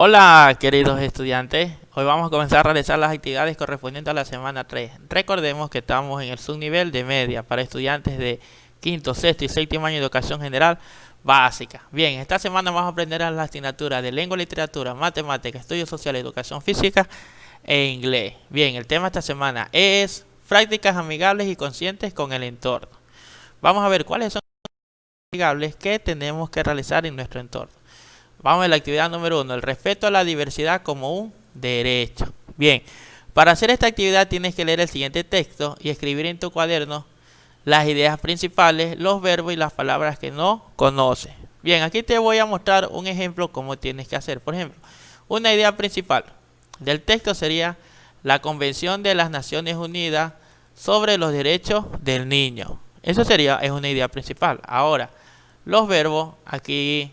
Hola queridos estudiantes, hoy vamos a comenzar a realizar las actividades correspondientes a la semana 3. Recordemos que estamos en el subnivel de media para estudiantes de quinto, sexto y séptimo año de educación general básica. Bien, esta semana vamos a aprender a las asignaturas de lengua, literatura, matemática, estudios sociales, educación física e inglés. Bien, el tema de esta semana es prácticas amigables y conscientes con el entorno. Vamos a ver cuáles son las amigables que tenemos que realizar en nuestro entorno. Vamos a la actividad número 1, el respeto a la diversidad como un derecho. Bien, para hacer esta actividad tienes que leer el siguiente texto y escribir en tu cuaderno las ideas principales, los verbos y las palabras que no conoces. Bien, aquí te voy a mostrar un ejemplo cómo tienes que hacer. Por ejemplo, una idea principal del texto sería la Convención de las Naciones Unidas sobre los Derechos del Niño. Eso es una idea principal. Ahora, los verbos, aquí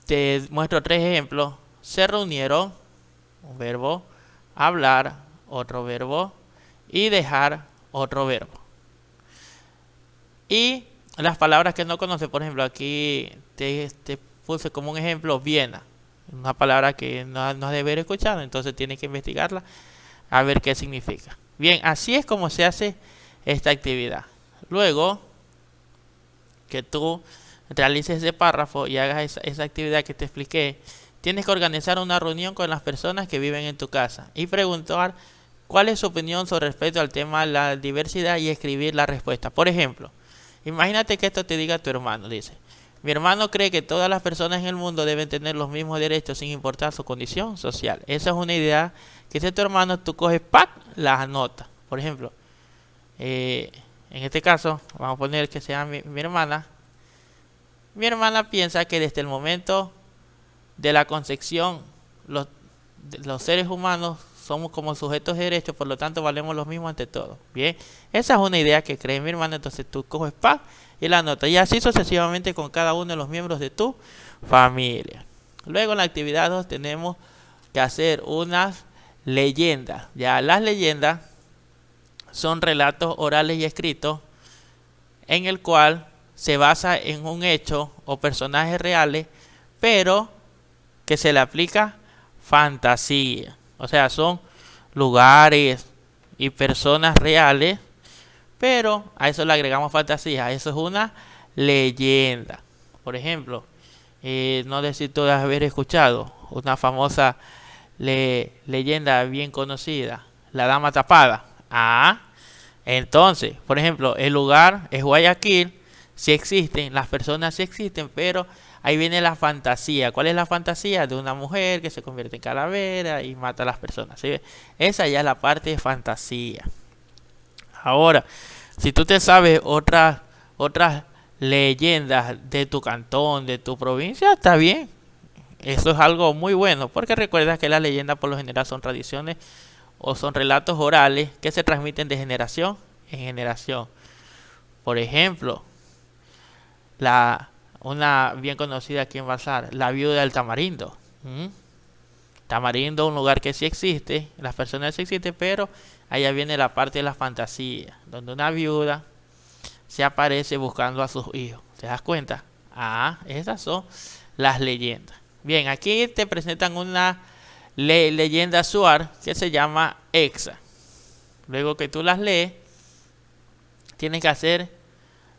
te muestro tres ejemplos. Se reunieron, un verbo, hablar, otro verbo, y dejar, otro verbo. Y las palabras que no conoces, por ejemplo, aquí te puse como un ejemplo Viena, una palabra que no has de haber escuchado, entonces tienes que investigarla a ver qué significa. Bien, así es como se hace esta actividad. Luego que tú realices ese párrafo y hagas esa actividad que te expliqué, tienes que organizar una reunión con las personas que viven en tu casa y preguntar cuál es su opinión sobre respecto al tema de la diversidad y escribir la respuesta. Por ejemplo, imagínate que esto te diga tu hermano, dice: mi hermano cree que todas las personas en el mundo deben tener los mismos derechos sin importar su condición social. Esa es una idea que si tu hermano, tú coges, ¡pac!, las anotas. Por ejemplo, en este caso, vamos a poner que sea mi hermana. Mi hermana piensa que desde el momento de la concepción, los seres humanos somos como sujetos de derechos, por lo tanto valemos los mismos ante todo. Bien, esa es una idea que cree mi hermana, entonces tú coges ¡pac! Y la anotas. Y así sucesivamente con cada uno de los miembros de tu familia. Luego en la actividad 2 tenemos que hacer unas leyendas. Ya las leyendas son relatos orales y escritos en el cual se basa en un hecho o personajes reales, pero que se le aplica fantasía. O sea, son lugares y personas reales, pero a eso le agregamos fantasía. Eso es una leyenda. Por ejemplo, no sé si tú has haber escuchado una famosa leyenda bien conocida, la dama tapada. Entonces, por ejemplo, el lugar es Guayaquil. Sí existen, las personas sí existen, pero ahí viene la fantasía. ¿Cuál es la fantasía? De una mujer que se convierte en calavera y mata a las personas. ¿Sí? Esa ya es la parte de fantasía. Ahora, si tú te sabes otras leyendas de tu cantón, de tu provincia, está bien. Eso es algo muy bueno, porque recuerda que las leyendas por lo general son tradiciones o son relatos orales que se transmiten de generación en generación. Por ejemplo, una bien conocida aquí en Bazar, la viuda del tamarindo. Tamarindo, un lugar que sí existe, las personas sí existen, pero allá viene la parte de la fantasía, donde una viuda se aparece buscando a sus hijos. ¿Te das cuenta? Esas son las leyendas. Bien, aquí te presentan una leyenda suar que se llama Exa. Luego que tú las lees, tienes que hacer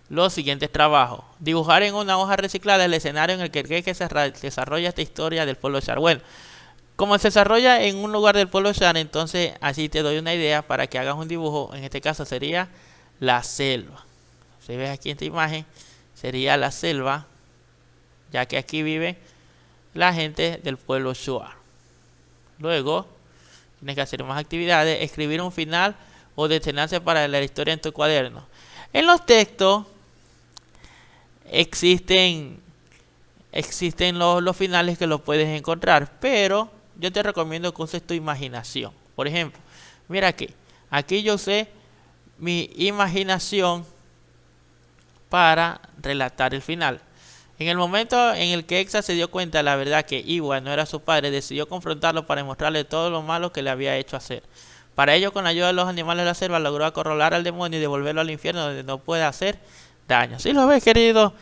los siguientes trabajos. Dibujar en una hoja reciclada el escenario en el que se desarrolla esta historia del pueblo Char. Bueno, como se desarrolla en un lugar del pueblo Char, entonces así te doy una idea para que hagas un dibujo. En este caso sería la selva. Si ves aquí en esta imagen, sería la selva, ya que aquí vive la gente del pueblo Shuar. Luego, tienes que hacer más actividades, escribir un final o detenerse para la historia en tu cuaderno. En los textos existen los finales que los puedes encontrar, pero yo te recomiendo que uses tu imaginación. Por ejemplo, mira aquí yo usé mi imaginación para relatar el final. En el momento en el que Exa se dio cuenta de la verdad que Iwa no era su padre, decidió confrontarlo para mostrarle todo lo malo que le había hecho hacer. Para ello, con la ayuda de los animales de la selva, logró acorralar al demonio y devolverlo al infierno donde no puede hacer daño. Si lo ves, querido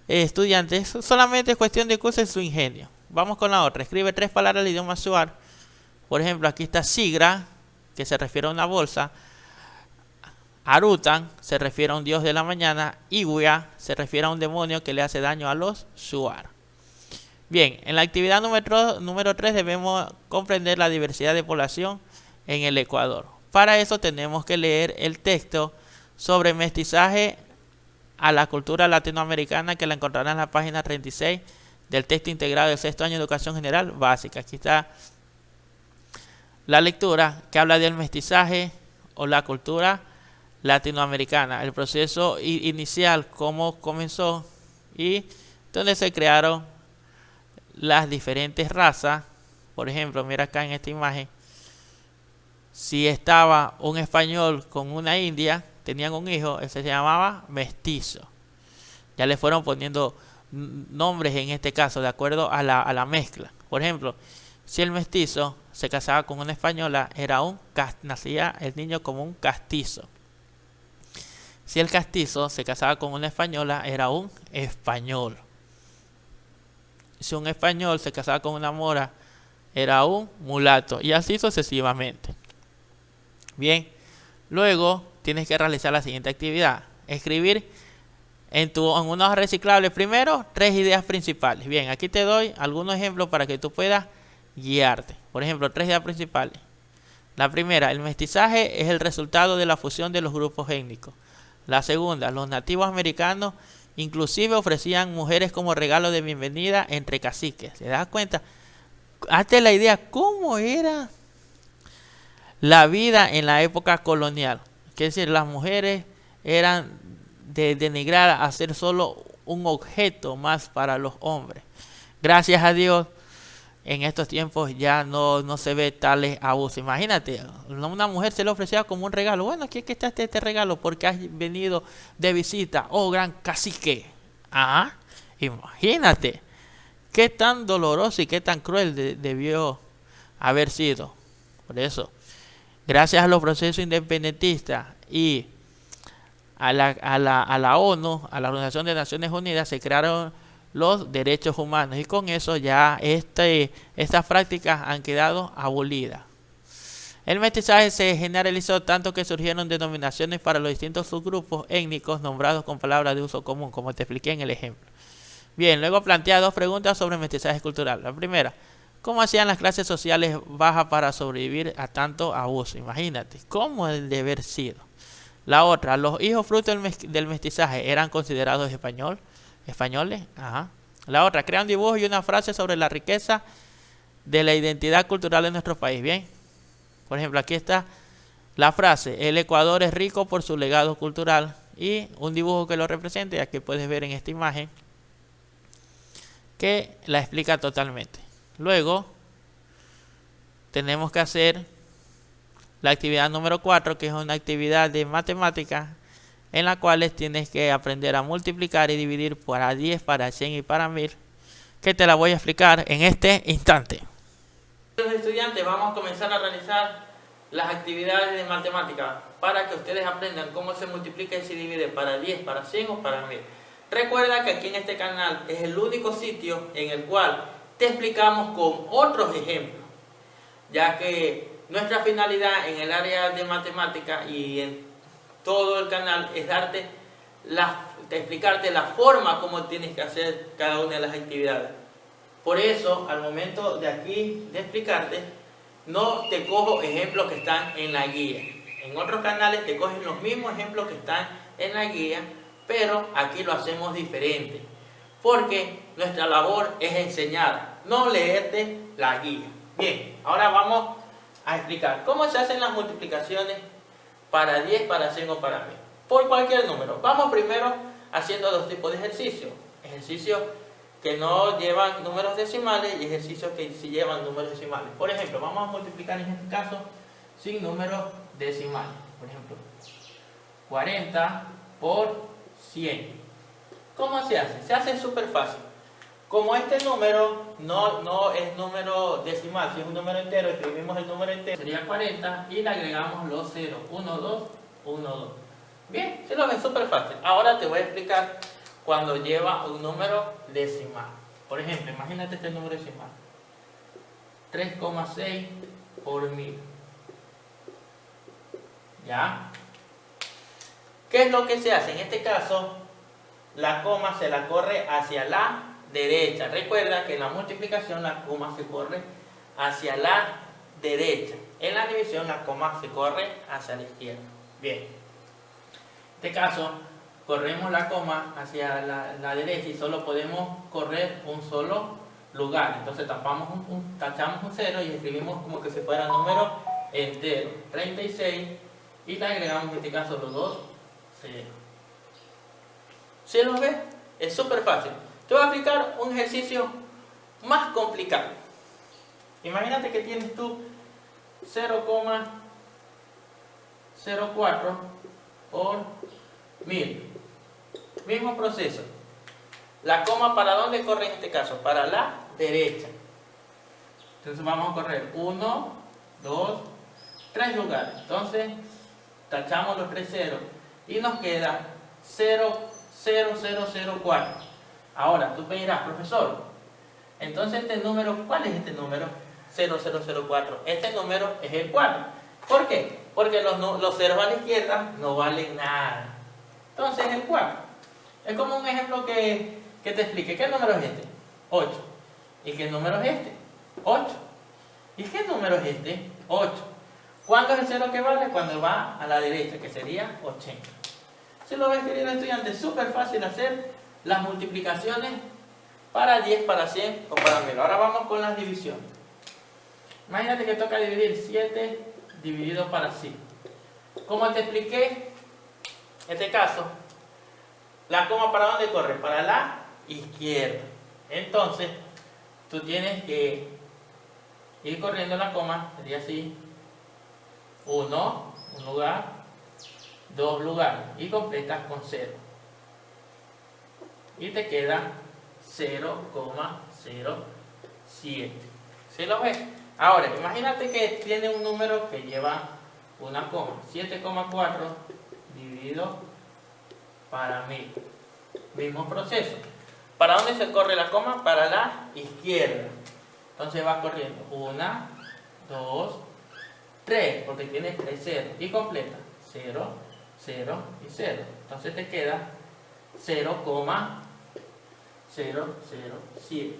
estudiante, solamente es cuestión de que usen su ingenio. Vamos con la otra. Escribe 3 palabras del idioma Shuar. Por ejemplo, aquí está Sigra, que se refiere a una bolsa. Arutan se refiere a un dios de la mañana. Iguia se refiere a un demonio que le hace daño a los Shuar. Bien, en la actividad número 3 debemos comprender la diversidad de población en el Ecuador. Para eso tenemos que leer el texto sobre mestizaje a la cultura latinoamericana, que la encontrarán en la página 36 del texto integrado del sexto año de educación general básica. Aquí está la lectura que habla del mestizaje o la cultura latinoamericana, el proceso inicial, cómo comenzó y donde se crearon las diferentes razas. Por ejemplo, mira acá en esta imagen, si estaba un español con una india, tenían un hijo, ese se llamaba mestizo. Ya le fueron poniendo nombres en este caso de acuerdo a la mezcla. Por ejemplo, si el mestizo se casaba con una española, nacía el niño como un castizo. Si el castizo se casaba con una española, era un español. Si un español se casaba con una mora, era un mulato, y así sucesivamente. Bien, luego tienes que realizar la siguiente actividad: escribir en una hoja reciclable primero 3 ideas principales. Bien, aquí te doy algunos ejemplos para que tú puedas guiarte. Por ejemplo, 3 ideas principales. La primera, el mestizaje es el resultado de la fusión de los grupos étnicos. La segunda, los nativos americanos inclusive ofrecían mujeres como regalo de bienvenida entre caciques. ¿Se das cuenta? Hazte la idea cómo era la vida en la época colonial. Es decir, las mujeres eran denigradas a ser solo un objeto más para los hombres. Gracias a Dios, en estos tiempos ya no se ve tales abusos. Imagínate, una mujer se le ofrecía como un regalo. Bueno, aquí está este regalo porque has venido de visita. Oh, gran cacique. Ah, imagínate. Qué tan doloroso y qué tan cruel debió haber sido. Por eso, gracias a los procesos independentistas y a la ONU, a la Organización de Naciones Unidas, se crearon los derechos humanos, y con eso ya estas prácticas han quedado abolidas. El mestizaje se generalizó tanto que surgieron denominaciones para los distintos subgrupos étnicos nombrados con palabras de uso común, como te expliqué en el ejemplo. Bien, luego plantea 2 preguntas sobre el mestizaje cultural. La primera, ¿cómo hacían las clases sociales bajas para sobrevivir a tanto abuso? Imagínate, ¿cómo el de haber sido? La otra, ¿los hijos fruto del mestizaje eran considerados españoles? Ajá. La otra, crea un dibujo y una frase sobre la riqueza de la identidad cultural de nuestro país. Bien, por ejemplo, aquí está la frase: el Ecuador es rico por su legado cultural, y un dibujo que lo represente. Aquí puedes ver en esta imagen que la explica totalmente. Luego tenemos que hacer la actividad número 4, que es una actividad de matemáticas en la cual tienes que aprender a multiplicar y dividir para 10, para 100 y para 1000, que te la voy a explicar en este instante. Los estudiantes, vamos a comenzar a realizar las actividades de matemáticas para que ustedes aprendan cómo se multiplica y se divide para 10, para 100 o para 1000. Recuerda que aquí en este canal es el único sitio en el cual te explicamos con otros ejemplos, ya que nuestra finalidad en el área de matemáticas y en todo el canal es explicarte la forma como tienes que hacer cada una de las actividades. Por eso, al momento de aquí de explicarte, no te cojo ejemplos que están en la guía. En otros canales te cogen los mismos ejemplos que están en la guía, pero aquí lo hacemos diferente, porque nuestra labor es enseñar, no leerte la guía. Bien, ahora vamos a explicar cómo se hacen las multiplicaciones para 10, para 100 o para 1000, por cualquier número. Vamos primero haciendo 2 tipos de ejercicios: ejercicios que no llevan números decimales y ejercicios que sí llevan números decimales. Por ejemplo, vamos a multiplicar en este caso sin números decimales. Por ejemplo, 40 por 100. ¿Cómo se hace? Se hace súper fácil. Como este número no es número decimal, si es un número entero, escribimos el número entero, sería 40, y le agregamos los ceros, 1, 2, 1, 2. Bien, se lo ven súper fácil. Ahora te voy a explicar cuando lleva un número decimal. Por ejemplo, imagínate este número decimal. 3,6 por 1000. ¿Ya? ¿Qué es lo que se hace? En este caso, la coma se la corre hacia la derecha. Recuerda que en la multiplicación la coma se corre hacia la derecha. En la división la coma se corre hacia la izquierda. Bien. En este caso, corremos la coma hacia la derecha y solo podemos correr un solo lugar. Entonces tachamos un 0 y escribimos como que si fuera número entero. 36 y le agregamos en este caso los dos 0. ¿Sí lo ves? Es súper fácil. Te voy a aplicar un ejercicio más complicado. Imagínate que tienes tú 0,04 por 1000. Mismo proceso. La coma, ¿para dónde corre en este caso? Para la derecha. Entonces vamos a correr 1, 2, 3 lugares. Entonces tachamos los 3 ceros y nos queda 0,0004. Ahora tú me dirás, profesor, entonces este número, ¿cuál es este número? 0004. Este número es el 4. ¿Por qué? Porque los ceros a la izquierda no valen nada. Entonces es el 4. Es como un ejemplo que te explique. ¿Qué número es este? 8. ¿Y qué número es este? 8. ¿Y qué número es este? 8. ¿Cuánto es el cero que vale? Cuando va a la derecha, que sería 80. Si lo ves, querido estudiante, es súper fácil hacer las multiplicaciones para 10, para 100 o para 1000. Ahora vamos con las divisiones. Imagínate que toca dividir 7 dividido para 5. Como te expliqué, en este caso, la coma ¿para dónde corre? Para la izquierda. Entonces, tú tienes que ir corriendo la coma, sería así. 1, un lugar, 2 lugares, y completas con 0. Y te queda 0,07. ¿Sí lo ves? Ahora, imagínate que tiene un número que lleva una coma. 7,4 dividido para 1000. Mismo proceso. ¿Para dónde se corre la coma? Para la izquierda. Entonces va corriendo 1, 2, 3, porque tiene 3 ceros. Y completa 0, 0 y 0. Entonces te queda 0,007.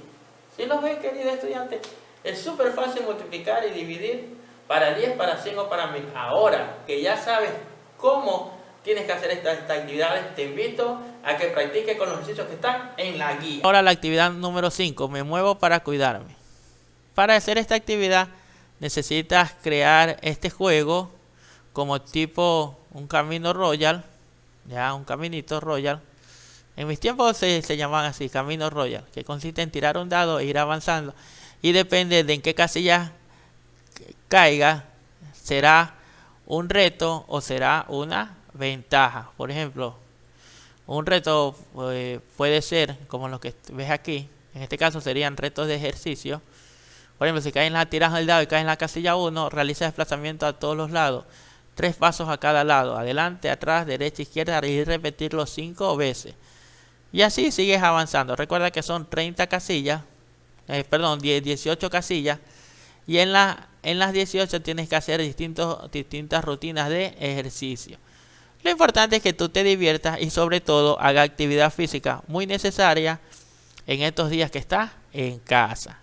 ¿Sí lo ves, querido estudiante? Es súper fácil multiplicar y dividir para 10, para 100 o para 1000. Ahora que ya sabes cómo tienes que hacer estas actividades, te invito a que practiques con los ejercicios que están en la guía. Ahora la actividad número 5, me muevo para cuidarme. Para hacer esta actividad necesitas crear este juego como tipo un camino royal, ya un caminito royal. En mis tiempos se llamaban así, camino royal, que consiste en tirar un dado e ir avanzando. Y depende de en qué casilla caiga, será un reto o será una ventaja. Por ejemplo, un reto puede ser como los que ves aquí. En este caso serían retos de ejercicio. Por ejemplo, si tiras el dado y caes en la casilla 1, realiza desplazamiento a todos los lados. 3 pasos a cada lado, adelante, atrás, derecha, izquierda, y repetirlo 5 veces. Y así sigues avanzando. Recuerda que son 30 casillas. 18 casillas, y en las 18 tienes que hacer distintas rutinas de ejercicio. Lo importante es que tú te diviertas y sobre todo haga actividad física muy necesaria en estos días que estás en casa.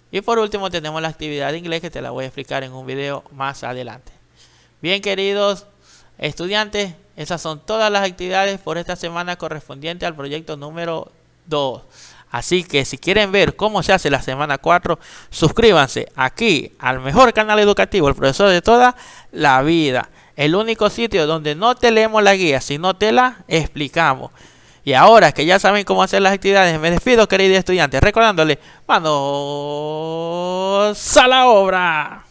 Y por último tenemos la actividad de inglés, que te la voy a explicar en un video más adelante. Bien, queridos estudiantes, esas son todas las actividades por esta semana correspondiente al proyecto número 2. Así que si quieren ver cómo se hace la semana 4, suscríbanse aquí al mejor canal educativo, el profesor de toda la vida. El único sitio donde no te leemos la guía, sino te la explicamos. Y ahora que ya saben cómo hacer las actividades, me despido, queridos estudiantes, recordándole, manos a la obra.